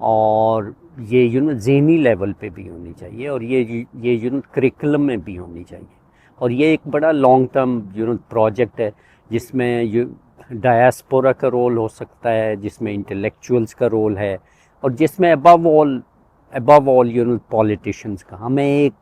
اور یہ ذہنی لیول پہ بھی ہونی چاہیے، اور یہ کریکلم میں بھی ہونی چاہیے، اور یہ ایک بڑا لانگ ٹرم پروجیکٹ ہے جس میں ڈایاسپورا کا رول ہو سکتا ہے، جس میں انٹلیکچوئلس کا رول ہے، اور جس میں ابو آل پولیٹیشینس کا ہمیں ایک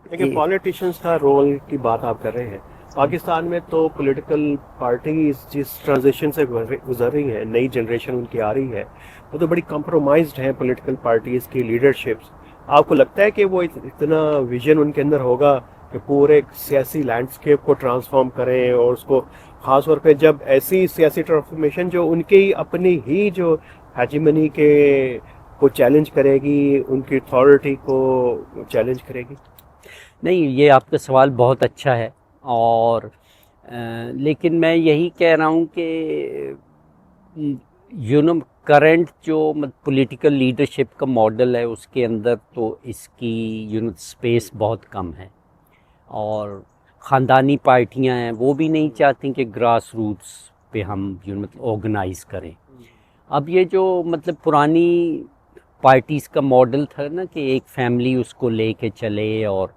لیکن پالیٹیشنس کا رول کی بات آپ کر رہے ہیں، پاکستان میں تو پولیٹیکل پارٹیز جس ٹرانزیشن سے گزر رہی ہیں، نئی جنریشن ان کی آ رہی ہے، وہ تو بڑی کمپرومائزڈ ہیں پولیٹیکل پارٹیز کی لیڈرشپس. آپ کو لگتا ہے کہ وہ اتنا ویژن ان کے اندر ہوگا کہ پورے سیاسی لینڈسکیپ کو ٹرانسفارم کریں، اور اس کو خاص طور پہ جب ایسی سیاسی ٹرانسفارمیشن جو ان کی اپنی ہی جو ہیجیمنی کے کو چیلنج کرے گی، ان کی اتھارٹی کو چیلنج کرے گی؟ نہیں، یہ آپ کا سوال بہت اچھا ہے، اور لیکن میں یہی کہہ رہا ہوں کہ کرنٹ جو پولیٹیکل لیڈرشپ کا ماڈل ہے اس کے اندر تو اس کی اسپیس بہت کم ہے، اور خاندانی پارٹیاں ہیں وہ بھی نہیں چاہتی کہ گراس روٹس پہ ہم آرگنائز کریں. اب یہ جو پرانی پارٹیز کا ماڈل تھا نا کہ ایک فیملی اس کو لے کے چلے، اور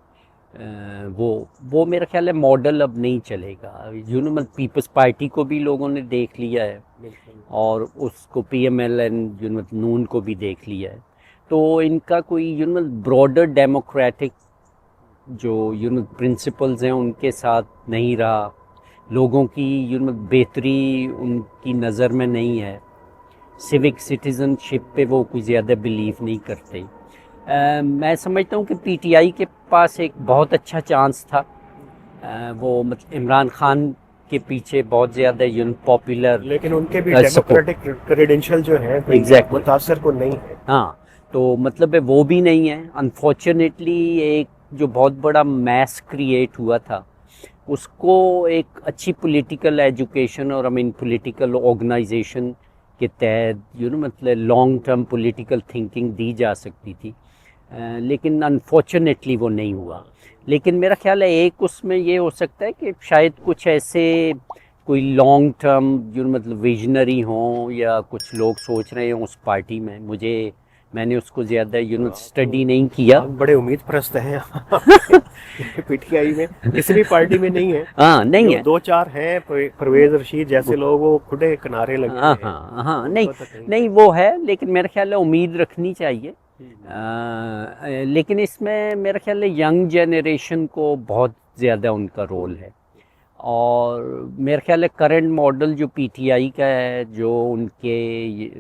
وہ میرا خیال ہے ماڈل اب نہیں چلے گا. پیپلز پارٹی کو بھی لوگوں نے دیکھ لیا ہے، اور اس کو پی ایم ایل این نون کو بھی دیکھ لیا ہے، تو ان کا کوئی براڈر ڈیموکریٹک جو پرنسپلز ہیں ان کے ساتھ نہیں رہا، لوگوں کی بہتری ان کی نظر میں نہیں ہے، سیوک سٹیزن شپ پہ وہ کوئی زیادہ بلیو نہیں کرتے. میں سمجھتا ہوں کہ پی ٹی آئی کے پاس ایک بہت اچھا چانس تھا، وہ عمران خان کے پیچھے بہت زیادہ پاپولر، لیکن ان کے بھی ڈیموکریٹک کریڈینشل جو ہے متاثر کو نہیں ہے. ہاں، تو وہ بھی نہیں ہے. انفارچونیٹلی ایک جو بہت بڑا میس کریٹ ہوا تھا اس کو ایک اچھی پولیٹیکل ایجوکیشن اور پولیٹیکل آرگنائزیشن کے تحت لانگ ٹرم پولیٹیکل تھنکنگ دی جا سکتی تھی، لیکن انفارچونیٹلی وہ نہیں ہوا. لیکن میرا خیال ہے ایک اس میں یہ ہو سکتا ہے کہ شاید کچھ ایسے کوئی لانگ ٹرم ویژنری ہوں، یا کچھ لوگ سوچ رہے ہوں اس پارٹی میں. میں نے اس کو زیادہ اسٹڈی نہیں کیا. بڑے امید پرست ہیں پی ٹی آئی میں، کسی بھی پارٹی میں نہیں ہے. ہاں، نہیں ہے. دو چار ہیں، پرویز رشید جیسے لوگ، وہ کھڑے کنارے لگے ہیں. ہاں، نہیں وہ ہے، لیکن میرا خیال ہے امید رکھنی چاہیے. لیکن اس میں میرا خیال ہے ینگ جنریشن کو بہت زیادہ ان کا رول ہے، اور میرا خیال ہے کرنٹ ماڈل جو پی ٹی آئی کا ہے، جو ان کے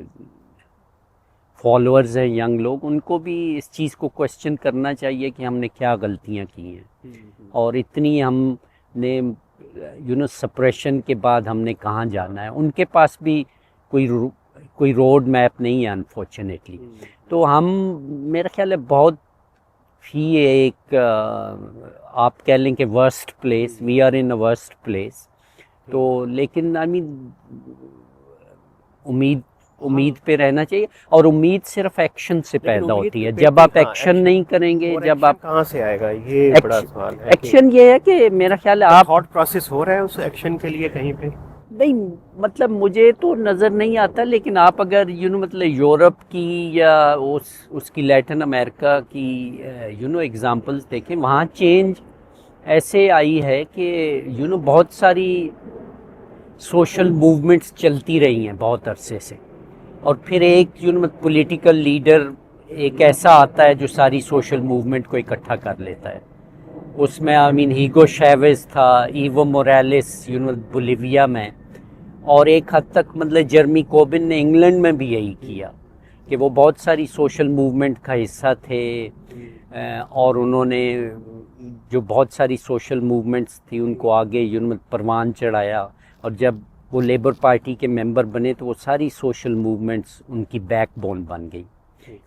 فالوورز ہیں ینگ لوگ، ان کو بھی اس چیز کو کوشچن کرنا چاہیے کہ ہم نے کیا غلطیاں کی ہیں، اور اتنی ہم نے سپریشن کے بعد ہم نے کہاں جانا ہے. ان کے پاس بھی کوئی روڈ میپ نہیں ہے انفارچونیٹلی. تو ہم میرا خیال ہے بہت ہی ایک آپ کہہ لیں کہ worst place, we are in a worst place. تو لیکن امید پہ رہنا چاہیے، اور امید صرف ایکشن سے پیدا ہوتی ہے. جب آپ ایکشن نہیں کریں گے، جب آپ کہاں سے آئے گا، یہ بڑا سوال ہے. ایکشن یہ ہے کہ میرا خیال ہے آپ تھاٹ پروسیس ہو رہا ہے اس ایکشن کے لیے کہیں پہ؟ نہیں، مجھے تو نظر نہیں آتا، لیکن آپ اگر یورپ کی یا اس کی لیٹن امریکہ کی ایگزامپلس دیکھیں، وہاں چینج ایسے آئی ہے کہ بہت ساری سوشل موومنٹس چلتی رہی ہیں بہت عرصے سے، اور پھر ایک پولیٹیکل لیڈر ایک ایسا آتا ہے جو ساری سوشل موومنٹ کو اکٹھا کر لیتا ہے. اس میں ہیگو شیویز تھا، ایوو موریلس بولیویا میں، اور ایک حد تک جرمی کوربن نے انگلینڈ میں بھی یہی کیا کہ وہ بہت ساری سوشل موومنٹ کا حصہ تھے، اور انہوں نے جو بہت ساری سوشل موومنٹس تھی ان کو آگے پروان چڑھایا، اور جب وہ لیبر پارٹی کے ممبر بنے تو وہ ساری سوشل موومنٹس ان کی بیک بون بن گئی.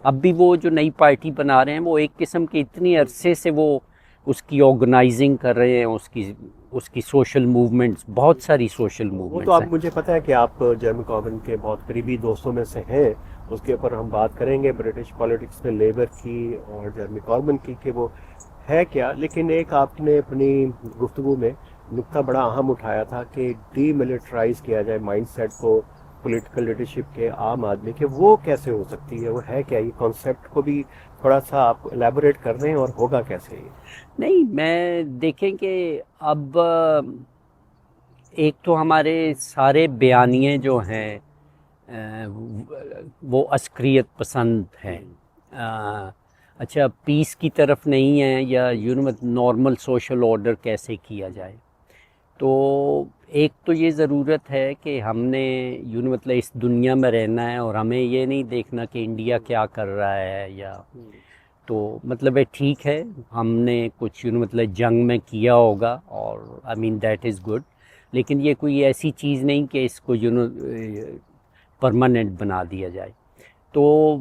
اب بھی وہ جو نئی پارٹی بنا رہے ہیں وہ ایک قسم کے اتنی عرصے سے وہ اس کی آرگنائزنگ کر رہے ہیں، اس کی سوشل موومنٹس، بہت ساری سوشل موومنٹس. تو اب مجھے پتہ ہے کہ آپ جرمی کوربن کے بہت قریبی دوستوں میں سے ہیں، اس کے اوپر ہم بات کریں گے برٹش پالیٹکس میں لیبر کی اور جرمی کوربن کی کہ وہ ہے کیا. لیکن ایک آپ نے اپنی گفتگو میں نقطہ بڑا اہم اٹھایا تھا کہ ڈی ملٹرائز کیا جائے مائنڈ سیٹ کو، پولیٹیکل لیڈرشپ کے عام آدمی کے، وہ کیسے ہو سکتی ہے؟ وہ ہے کیا؟ یہ کانسیپٹ کو بھی تھوڑا سا آپ الیبوریٹ کر رہے ہیں، اور ہوگا کیسے یہ؟ نہیں، میں دیکھیں کہ اب ایک تو ہمارے سارے بیانیے جو ہیں وہ عسکریت پسند ہیں، اچھا پیس کی طرف نہیں ہے، یا نارمل سوشل آرڈر کیسے کیا جائے. تو ایک تو یہ ضرورت ہے کہ ہم نے مطلب اس دنیا میں رہنا ہے، اور ہمیں یہ نہیں دیکھنا کہ انڈیا کیا کر رہا ہے، یا تو مطلب ٹھیک ہے ہم نے کچھ مطلب جنگ میں کیا ہوگا، اور آئی مین دیٹ از گڈ، لیکن یہ کوئی ایسی چیز نہیں کہ اس کو پرماننٹ بنا دیا جائے. تو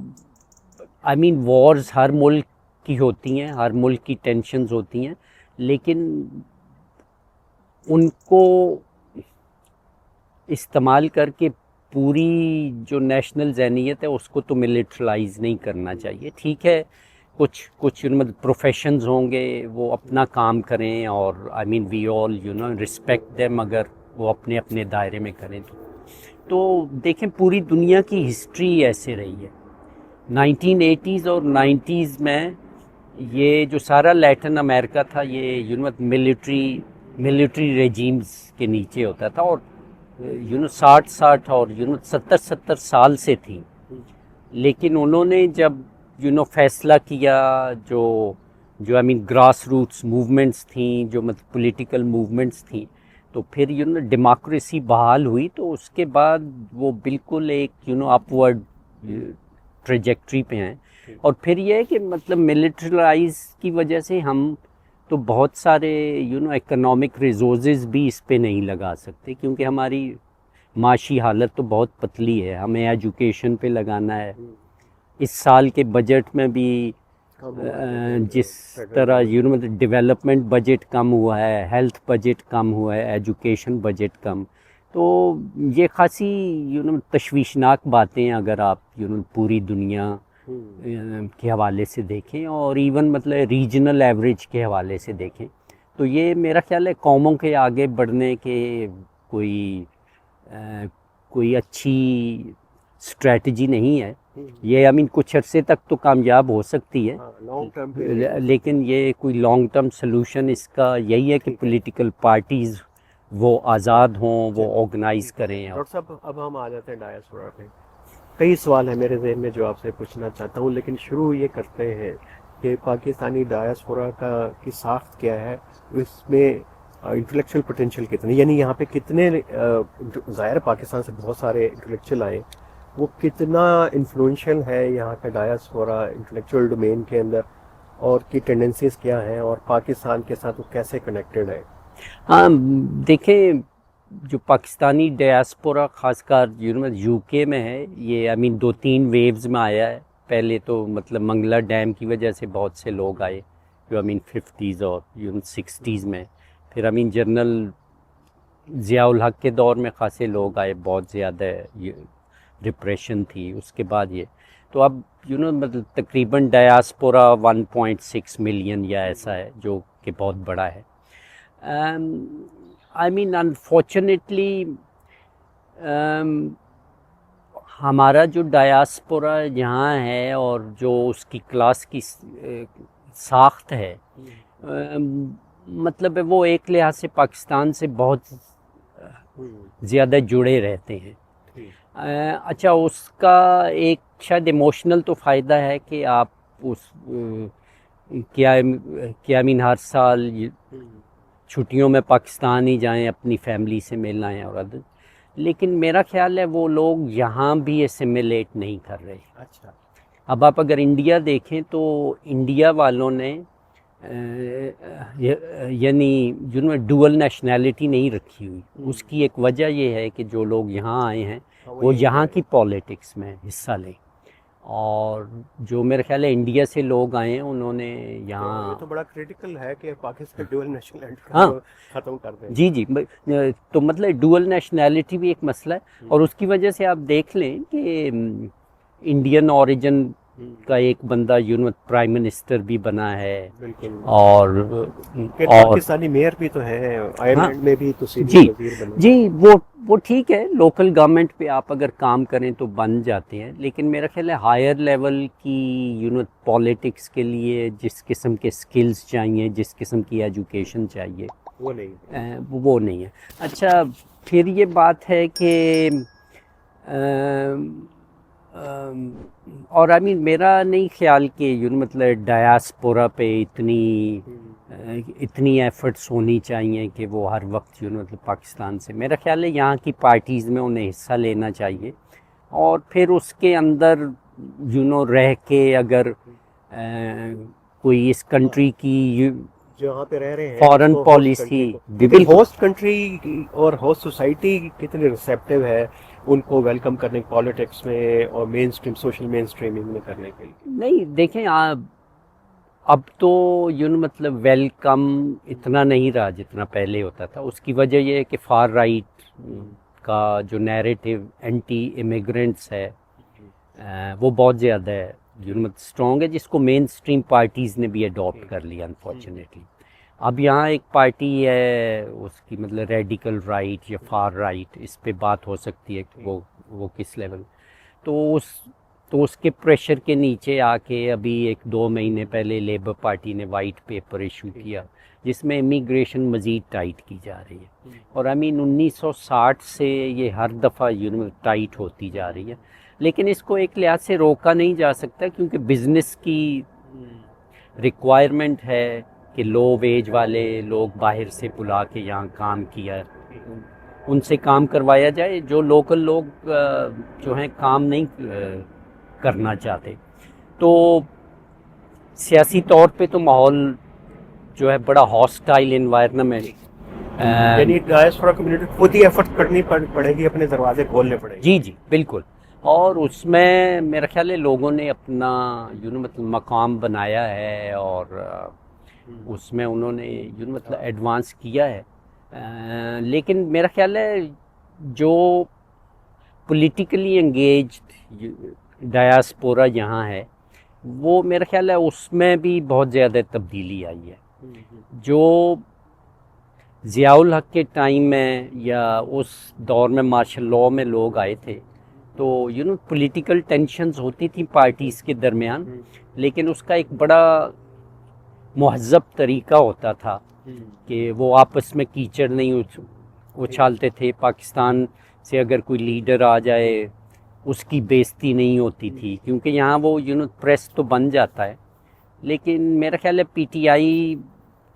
آئی مین وارز ہر ملک کی ہوتی ہیں، ہر ملک کی ٹینشنز ہوتی ہیں، لیکن ان کو استعمال کر کے پوری جو نیشنل ذہنیت ہے اس کو تو ملیٹرلائز نہیں کرنا چاہیے. ٹھیک ہے کچھ پروفیشنز ہوں گے وہ اپنا کام کریں، اور آئی مین وی آل رسپیکٹ دیم، اگر وہ اپنے اپنے دائرے میں کریں تو دیکھیں پوری دنیا کی ہسٹری ایسے رہی ہے. 1980s اور 90s میں یہ جو سارا لیٹن امریکہ تھا یہ ملٹری ریجیمز کے نیچے ہوتا تھا، اور 60 اور 70 سال سے تھی. لیکن انہوں نے جب فیصلہ کیا، جو آئی مین گراس روٹس موومنٹس تھیں، جو مطلب پولیٹیکل موومنٹس تھیں، تو پھر ڈیموکریسی بحال ہوئی، تو اس کے بعد وہ بالکل ایک اپورڈ ٹریجیکٹری پہ ہیں. اور پھر یہ ہے کہ مطلب ملٹرلائز کی وجہ سے ہم تو بہت سارے اکنامک ریسورسز بھی اس پہ نہیں لگا سکتے، کیونکہ ہماری معاشی حالت تو بہت پتلی ہے. ہمیں ایجوکیشن پہ لگانا ہے. اس سال کے بجٹ میں بھی جس طرح ڈیولپمنٹ بجٹ کم ہوا ہے، ہیلتھ بجٹ کم ہوا ہے، ایجوکیشن بجٹ کم، تو یہ خاصی تشویشناک باتیں ہیں اگر آپ پوری دنیا کے حوالے سے دیکھیں، اور ایون مطلب ریجنل ایوریج کے حوالے سے دیکھیں، تو یہ میرا خیال ہے قوموں کے آگے بڑھنے کے کوئی اچھی اسٹریٹجی نہیں ہے. یہ آئی مین کچھ عرصے تک تو کامیاب ہو سکتی ہے، لیکن یہ کوئی لانگ ٹرم سلوشن اس کا یہی ہے کہ پولیٹیکل پارٹیز وہ آزاد ہوں، وہ آرگنائز کریں. ڈاکٹر صاحب اب ہم آ جاتے ہیں ڈائسپورا پہ. کئی سوال ہیں میرے ذہن میں جو آپ سے پوچھنا چاہتا ہوں، لیکن شروع یہ کرتے ہیں کہ پاکستانی ڈائسپورا کی ساخت کیا ہے، اس میں انٹلیکچوئل پوٹینشیل کتنے، یعنی یہاں پہ کتنے ظاہر پاکستان سے بہت سارے انٹلیکچوئل آئے، وہ کتنا انفلوئنشل ہے یہاں کا ڈائسپورا انٹلیکچوئل ڈومین کے اندر، اور کی ٹینڈنسیز کیا ہیں، اور پاکستان کے ساتھ وہ کیسے کنیکٹڈ ہے؟ ہاں دیکھیں، جو پاکستانی ڈیاسپورا خاص کر یو کے میں ہے، یہ آئی مین 2-3 ویوز میں آیا ہے. پہلے تو مطلب منگلا ڈیم کی وجہ سے بہت سے لوگ آئے، جو آئی مین 50s اور 60s میں. پھر آئی مین جنرل ضیاء الحق کے دور میں خاصے لوگ آئے، بہت زیادہ ریپریشن تھی. اس کے بعد یہ تو اب مطلب تقریباً ڈیاسپورا 1.6 ملین یا ایسا ہے، جو کہ بہت بڑا ہے. آئی مین انفارچونیٹلی ہمارا جو ڈایاسپورا یہاں ہے اور جو اس کی کلاس کی ساخت ہے، مطلب وہ ایک لحاظ سے پاکستان سے بہت زیادہ جڑے رہتے ہیں. اچھا، اس کا ایک شاید ایموشنل تو فائدہ ہے کہ آپ اس کیا مین ہر سال چھٹیوں میں پاکستان ہی جائیں، اپنی فیملی سے مل آئیں اور ادھر، لیکن میرا خیال ہے وہ لوگ یہاں بھی اسیمیلیٹ نہیں کر رہے. اچھا، اب آپ اگر انڈیا دیکھیں تو انڈیا والوں نے یعنی ڈوئل نیشنلٹی نہیں رکھی ہوئی. اس کی ایک وجہ یہ ہے کہ جو لوگ یہاں آئے ہیں وہ یہاں کی پالیٹکس میں حصہ لیں، اور جو میرے خیال ہے انڈیا سے لوگ آئے ہیں انہوں نے یہاں تو بڑا کریٹیکل ہے کہ پاکستان ڈوئل نیشنلٹی ختم کر دیں. جی تو مطلب ڈوئل نیشنلٹی بھی ایک مسئلہ ہے، اور اس کی وجہ سے آپ دیکھ لیں کہ انڈین اوریجن کا ایک بندہ پرائم منسٹر بھی بنا ہے، بالکل، اور پاکستانی میئر بھی تو ہے، آئرلینڈ میں بھی تو سینئر وزیر بنے. جی وہ وہ ٹھیک ہے، لوکل گورنمنٹ پہ آپ اگر کام کریں تو بن جاتے ہیں، لیکن میرا خیال ہے ہائر لیول کی پالیٹکس کے لیے جس قسم کے سکلز چاہیے، جس قسم کی ایجوکیشن چاہیے، وہ نہیں. وہ نہیں ہے. اچھا پھر یہ بات ہے کہ اور میرا نہیں خیال کہ مطلب ڈایاسپورا پہ اتنی ایفرٹس ہونی چاہیے کہ وہ ہر وقت مطلب پاکستان سے، میرا خیال ہے یہاں کی پارٹیز میں انہیں حصہ لینا چاہیے، اور پھر اس کے اندر رہ کے اگر کوئی اس کنٹری کی جہاں پہ رہ رہے ہیں فارن پالیسی، ہوسٹ کنٹری اور ہوسٹ سوسائٹی کتنی ریسیپٹیو ہے ان کو ویلکم کرنے پالیٹکس میں اور مین اسٹریم سوشل مین اسٹریمنگ میں کرنے کے لیے. نہیں دیکھیں اب تو مطلب ویلکم اتنا نہیں رہا جتنا پہلے ہوتا تھا. اس کی وجہ یہ ہے کہ فار رائٹ کا جو نیریٹو اینٹی امیگرینٹس ہے وہ بہت زیادہ ہے، مطلب اسٹرانگ ہے، جس کو مین اسٹریم پارٹیز نے بھی اڈاپٹ کر لیا انفارچونیٹلی. اب یہاں ایک پارٹی ہے اس کی مطلب ریڈیکل رائٹ یا فار رائٹ، اس پہ بات ہو سکتی ہے کہ وہ کس لیول، تو اس کے پریشر کے نیچے آ کے ابھی 1-2 مہینے پہلے لیبر پارٹی نے وائٹ پیپر ایشو کیا جس میں امیگریشن مزید ٹائٹ کی جا رہی ہے، اور 1960 سے یہ ہر دفعہ ٹائٹ ہوتی جا رہی ہے. لیکن اس کو ایک لحاظ سے روکا نہیں جا سکتا کیونکہ بزنس کی ریکوائرمنٹ ہے کہ لو ویج والے لوگ باہر سے بلا کے یہاں کام کیا، ان سے کام کروایا جائے، جو لوکل لوگ جو ہیں کام نہیں کرنا چاہتے. تو سیاسی طور پہ تو ماحول جو ہے بڑا ہاسٹائل انوائرمنٹ، یعنی ڈایاسپورا کمیونٹی خود ہی ایفرٹ کرنی پڑے گی، اپنے دروازے کھولنے پڑے گی. جی بالکل. اور اس میں میرا خیال ہے لوگوں نے اپنا مطلب مقام بنایا ہے، اور اس میں انہوں نے مطلب ایڈوانس کیا ہے. لیکن میرا خیال ہے جو پولیٹیکلی انگیجڈ ڈایاسپورا یہاں ہے وہ میرا خیال ہے اس میں بھی بہت زیادہ تبدیلی آئی ہے. جو ضیاء الحق کے ٹائم میں یا اس دور میں مارشل لاء میں لوگ آئے تھے تو پولیٹیکل ٹینشنز ہوتی تھیں پارٹیز کے درمیان، لیکن اس کا ایک بڑا مہذب طریقہ ہوتا تھا کہ وہ آپس میں کیچڑ نہیں اچھالتے تھے. پاکستان سے اگر کوئی لیڈر آ جائے اس کی بےزتی نہیں ہوتی تھی، کیونکہ یہاں وہ پریس تو بن جاتا ہے. لیکن میرا خیال ہے پی ٹی آئی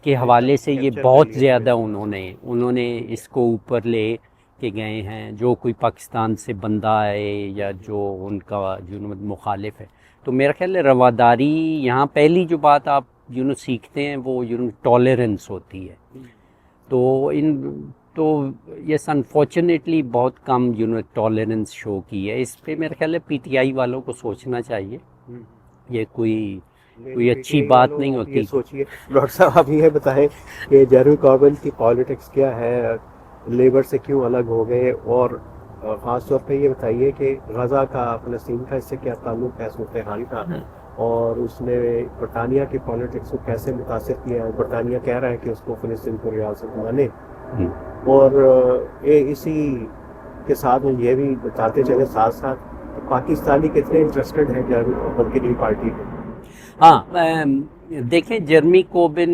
کے حوالے سے یہ بہت زیادہ انہوں نے اس کو اوپر لے کے گئے ہیں. جو کوئی پاکستان سے بندہ آئے یا جو ان کا مخالف ہے، تو میرا خیال ہے رواداری یہاں پہلی جو بات آپ سیکھتے ہیں وہ ٹالرنس ہوتی ہے. تو یس انفارچونیٹلی بہت کم ٹالرنس شو کی ہے. اس پہ میرا خیال ہے پی ٹی آئی والوں کو سوچنا چاہیے، یہ کوئی اچھی بات نہیں ہوتی. یہ سوچیے ڈاکٹر صاحب، آپ یہ بتائیں کہ جیرمی کاربن کی پالیٹکس کیا ہے، لیبر سے کیوں الگ ہو گئے، اور خاص طور پہ یہ بتائیے کہ غزہ کا فلسطین کا اس سے کیا تعلق ہے، صورتحال کا، اور اس نے برطانیہ کی پالیٹکس کو کیسے متاثر کیا ہے. برطانیہ کہہ رہا ہے کہ اس کو فلسطین کو ریاست مانے، اور اسی کے ساتھ میں یہ بھی بتاتے چلے ساتھ ساتھ پاکستانی کتنے انٹرسٹڈ ہیں جیرمی کاربن کی نئی پارٹی میں. ہاں دیکھیں جیرمی کوربن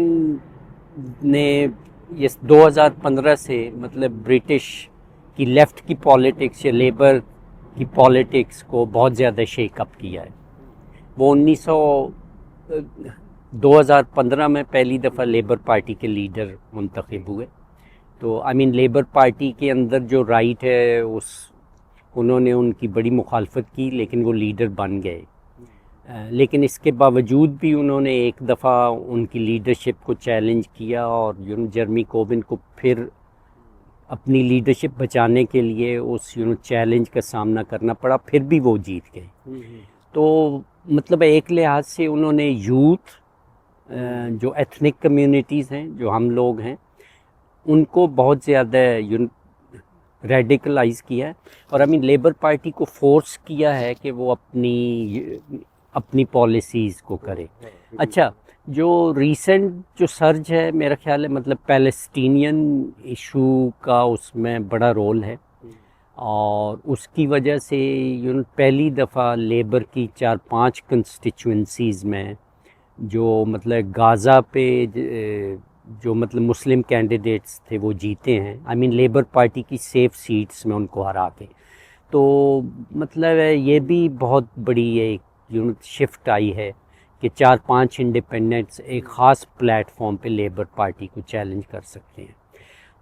نے یہ 2015 سے مطلب برٹش کی لیفٹ کی پالیٹکس یا لیبر کی پالیٹکس کو بہت زیادہ شیک اپ کیا ہے. وہ 2015 میں پہلی دفعہ لیبر پارٹی کے لیڈر منتخب ہوئے. تو لیبر پارٹی کے اندر جو رائٹ ہے انہوں نے ان کی بڑی مخالفت کی، لیکن وہ لیڈر بن گئے. لیکن اس کے باوجود بھی انہوں نے ایک دفعہ ان کی لیڈرشپ کو چیلنج کیا، اور جیرمی کوربن کو پھر اپنی لیڈرشپ بچانے کے لیے اس چیلنج کا سامنا کرنا پڑا، پھر بھی وہ جیت گئے. تو مطلب ایک لحاظ سے انہوں نے یوتھ جو ایتھنک کمیونٹیز ہیں، جو ہم لوگ ہیں، ان کو بہت زیادہ ریڈیکلائز کیا ہے، اور لیبر پارٹی کو فورس کیا ہے کہ وہ اپنی پالیسیز کو کرے. اچھا جو ریسنٹ جو سرج ہے میرا خیال ہے مطلب پیلسٹینین ایشو کا اس میں بڑا رول ہے. اور اس کی وجہ سے پہلی دفعہ لیبر کی 4-5 کنسٹیچوئنسیز میں جو مطلب غازہ پہ جو مطلب مسلم کینڈیڈیٹس تھے وہ جیتے ہیں، آئی مین لیبر پارٹی کی سیف سیٹس میں ان کو ہرا کے. تو مطلب یہ بھی بہت بڑی ایک شفٹ آئی ہے کہ 4-5 انڈیپینڈنٹس ایک خاص پلیٹ فارم پہ لیبر پارٹی کو چیلنج کر سکتے ہیں.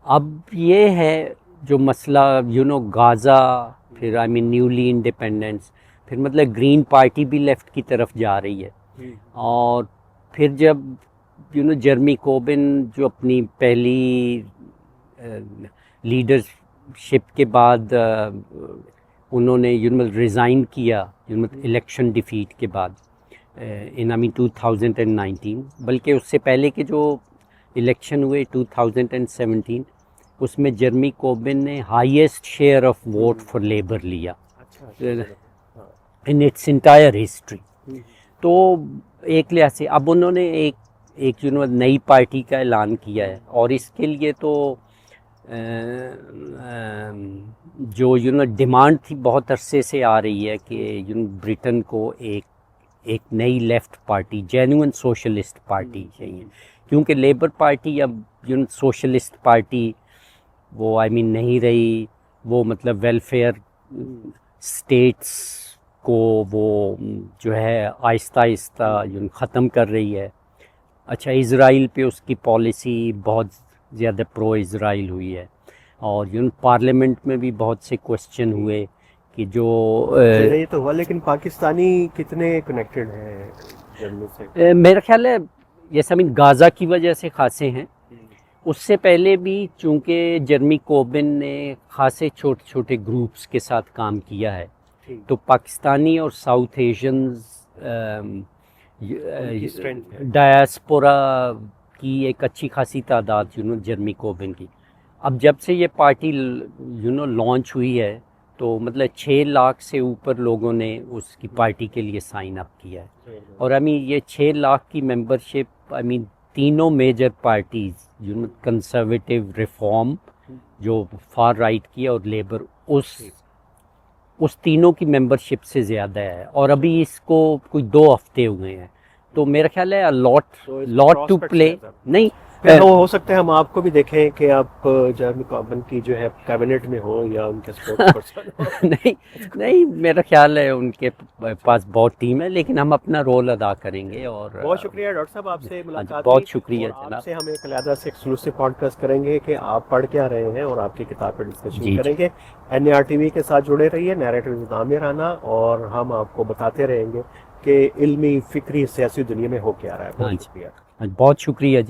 اب یہ ہے جو مسئلہ غازہ، پھر آئی مین نیولی انڈیپینڈنٹس، پھر مطلب گرین پارٹی بھی لیفٹ کی طرف جا رہی ہے. اور پھر جب جرمی کوربن جو اپنی پہلی لیڈرشپ کے بعد انہوں نے ریزائن کیا الیکشن ڈیفیٹ کے بعد ان 2019، بلکہ اس سے پہلے کے جو الیکشن ہوئے 2017 اس میں جرمی کوربن نے highest share of vote for labour لیا ان اٹس انٹائر ہسٹری. تو ایک لحاظ سے اب انہوں نے ایک نئی پارٹی کا اعلان کیا ہے، اور اس کے لیے تو جو ڈیمانڈ تھی بہت عرصے سے آ رہی ہے کہ برٹن کو ایک نئی left party, genuine socialist party چاہیے، کیونکہ لیبر پارٹی اب سوشلسٹ پارٹی وہ آئی مین نہیں رہی، وہ مطلب ویلفیئر اسٹیٹس کو وہ جو ہے آہستہ آہستہ ختم کر رہی ہے. اچھا، اسرائیل پہ اس کی پالیسی بہت زیادہ پرو اسرائیل ہوئی ہے، اور پارلیمنٹ میں بھی بہت سے کوسچن ہوئے کہ جو یہ تو ہوا، لیکن پاکستانی کتنے کنیکٹڈ ہیں جرمنی سے؟ میرا خیال ہے جیسا غازہ کی وجہ سے خاصے ہیں. اس سے پہلے بھی چونکہ جرمی کوربن نے خاصے چھوٹے چھوٹے گروپس کے ساتھ کام کیا ہے، تو پاکستانی اور ساؤتھ ایشینز ڈایاسپورا کی ایک اچھی خاصی تعداد جرمی کوربن کی. اب جب سے یہ پارٹی لانچ ہوئی ہے تو مطلب 6 لاکھ سے اوپر لوگوں نے اس کی پارٹی کے لیے سائن اپ کیا ہے. اور یہ 6 لاکھ کی ممبرشپ تینوں میجر پارٹیز کنسرویٹیو، ریفارم جو فار رائٹ کی اور لیبر، اس تینوں کی ممبرشپ سے زیادہ ہے، اور ابھی اس کو کوئی 2 ہفتے ہوئے ہیں. تو میرا خیال ہے لاٹ ٹو پلے. نہیں ہو سکتا ہے ہم آپ کو بھی دیکھیں کہ آپ جرمی کوربن کی جو ہے کیبنٹ میں ہو یا ان کے سپورٹ پرسن. نہیں میرا خیال ہے ان کے پاس بہت ٹیم ہے، لیکن ہم اپنا رول ادا کریں گے. اور بہت شکریہ ڈاکٹر صاحب، آپ سے ملاقات. بہت شکریہ آپ جناب. سے ہم ایک علیحدہ سے ایکسکلوسیو پوڈ کاسٹ کریں گے کہ آپ پڑھ کیا رہے ہیں اور آپ کی کتاب پہ ڈسکشن کریں گے. NARTV کے ساتھ جڑے رہیے، نیریٹو عامر رانا، اور ہم آپ کو بتاتے رہیں گے کہ علمی، فکری، سیاسی دنیا میں ہو کیا رہا ہے. بہت شکریہ. بہت شکریہ جی.